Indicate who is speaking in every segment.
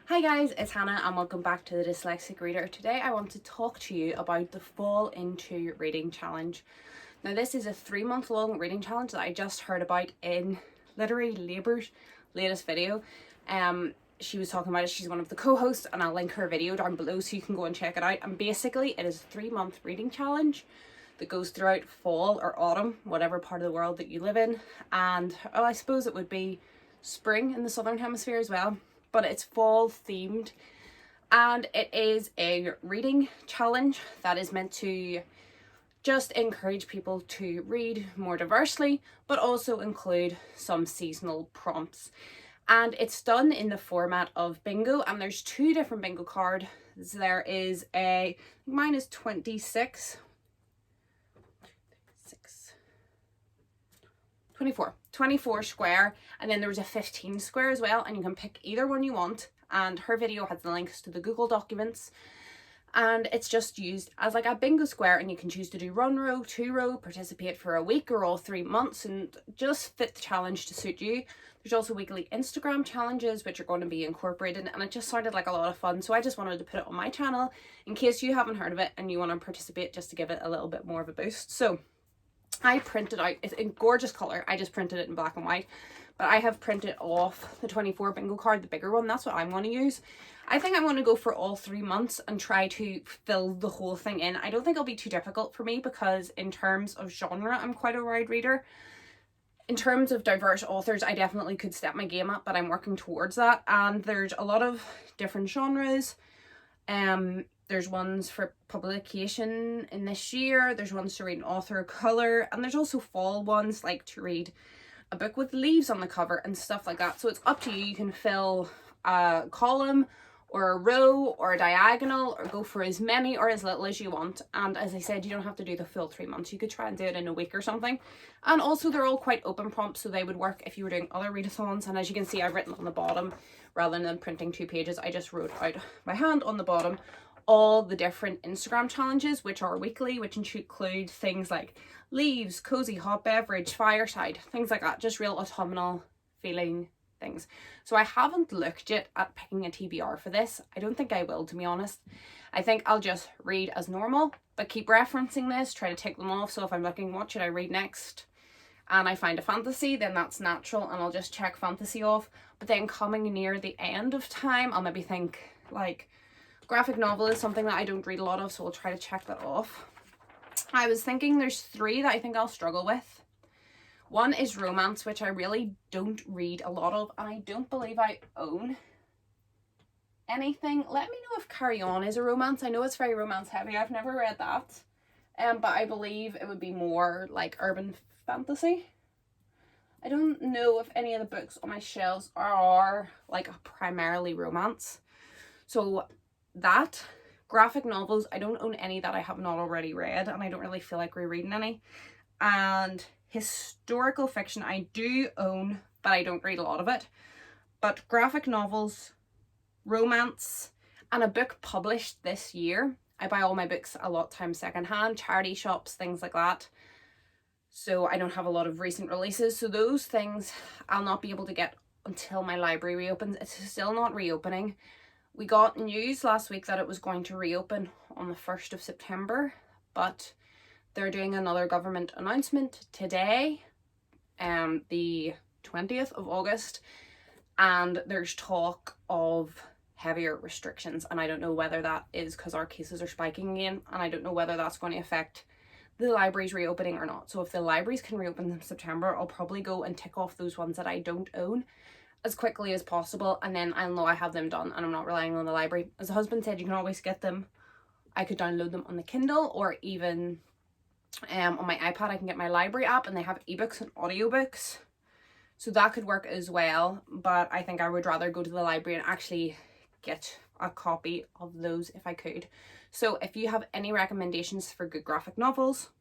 Speaker 1: Hi guys, it's Hannah and welcome back to the Dyslexic Reader. Today I want to talk to you about the Fall Into Reading Challenge. Now this is a 3-month long reading challenge that I just heard about in Literary Labour's latest video. She was talking about it, she's one of the co-hosts, and I'll link her video down below so you can go and check it out. And basically it is a 3-month reading challenge that goes throughout fall or autumn, whatever part of the world that you live in. And I suppose it would be spring in the southern hemisphere as well. But it's fall themed, and it is a reading challenge that is meant to just encourage people to read more diversely, but also include some seasonal prompts. And it's done in the format of bingo, and there's 2 different bingo cards. There is mine is 26 24 square, and then there's a 15 square as well, and you can pick either one you want. And her video has the links to the Google documents, and it's just used as like a bingo square, and you can choose to do 1 row, 2 row, participate for a week or all 3 months, and just fit the challenge to suit you. There's also weekly Instagram challenges which are going to be incorporated, and it just sounded like a lot of fun, so I just wanted to put it on my channel in case you haven't heard of it and you want to participate, just to give it a little bit more of a boost. So I printed out, it's in gorgeous colour, I just printed it in black and white, but I have printed off the 24 bingo card, the bigger one. That's what I'm going to use. I think I'm going to go for all 3 months and try to fill the whole thing in. I don't think it'll be too difficult for me because in terms of genre, I'm quite a wide reader. In terms of diverse authors, I definitely could step my game up, but I'm working towards that. And there's a lot of different genres. There's ones for publication in this year, there's ones to read an author of colour, and there's also fall ones, like to read a book with leaves on the cover and stuff like that. So it's up to you. You can fill a column or a row or a diagonal, or go for as many or as little as you want. And as I said, you don't have to do the full 3 months. You could try and do it in a week or something. And also they're all quite open prompts, so they would work if you were doing other readathons. And as you can see, I've written on the bottom, rather than printing 2 pages, I just wrote out by hand on the bottom all the different Instagram challenges, which are weekly, which include things like leaves, cozy hot beverage, fireside, things like that, just real autumnal feeling things. So I haven't looked yet at picking a TBR for this. I don't think I will, to be honest. I think I'll just read as normal, but keep referencing this, try to tick them off. So if I'm looking, what should I read next, and I find a fantasy, then that's natural and I'll just check fantasy off. But then coming near the end of time, I'll maybe think like graphic novel is something that I don't read a lot of, so I'll try to check that off. I was thinking there's 3 that I think I'll struggle with. One is romance, which I really don't read a lot of, and I don't believe I own anything. Let me know if Carry On is a romance. I know it's very romance heavy. I've never read that. But I believe it would be more like urban fantasy. I don't know if any of the books on my shelves are like primarily romance. So that. Graphic novels, I don't own any that I have not already read, and I don't really feel like rereading any. And historical fiction I do own, but I don't read a lot of it. But graphic novels, romance, and a book published this year. I buy all my books a lot of times secondhand, charity shops, things like that. So I don't have a lot of recent releases. So those things I'll not be able to get until my library reopens. It's still not reopening. We got news last week that it was going to reopen on the 1st of September, but they're doing another government announcement today, the 20th of August, and there's talk of heavier restrictions, and I don't know whether that is because our cases are spiking again, and I don't know whether that's going to affect the libraries reopening or not. So if the libraries can reopen in September, I'll probably go and tick off those ones that I don't own as quickly as possible, and then I'll know I have them done and I'm not relying on the library. As the husband said, you can always get them. I could download them on the Kindle, or even on my iPad I can get my library app, and they have ebooks and audiobooks, so that could work as well. But I think I would rather go to the library and actually get a copy of those if I could. So if you have any recommendations for good graphic novels,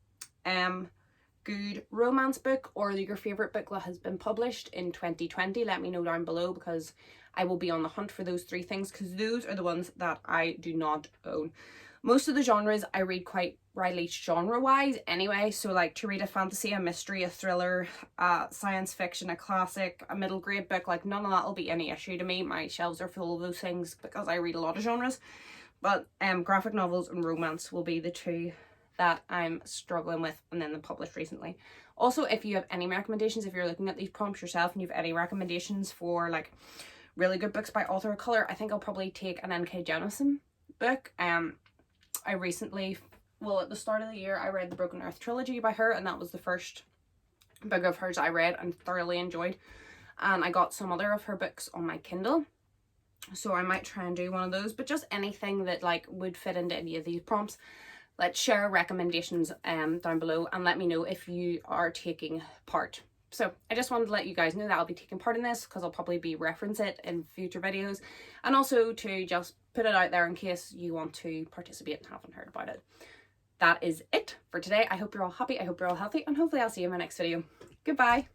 Speaker 1: good romance book, or your favorite book that has been published in 2020, let me know down below, because I will be on the hunt for those 3 things, because those are the ones that I do not own. Most of the genres I read quite widely genre wise anyway, so like to read a fantasy, a mystery, a thriller, science fiction, a classic, a middle grade book, like none of that will be any issue to me. My shelves are full of those things because I read a lot of genres. But graphic novels and romance will be the two that I'm struggling with, and then the published recently. Also, if you have any recommendations, if you're looking at these prompts yourself and you have any recommendations for like really good books by author of colour, I think I'll probably take an N.K. Jemisin book. I recently, well, at the start of the year, I read the Broken Earth trilogy by her, and that was the first book of hers I read and thoroughly enjoyed. And I got some other of her books on my Kindle, so I might try and do one of those. But just anything that like would fit into any of these prompts, let's share recommendations down below, and let me know if you are taking part. So I just wanted to let you guys know that I'll be taking part in this, because I'll probably be reference it in future videos, and also to just put it out there in case you want to participate and haven't heard about it. That is it for today. I hope you're all happy, I hope you're all healthy, and hopefully I'll see you in my next video. Goodbye.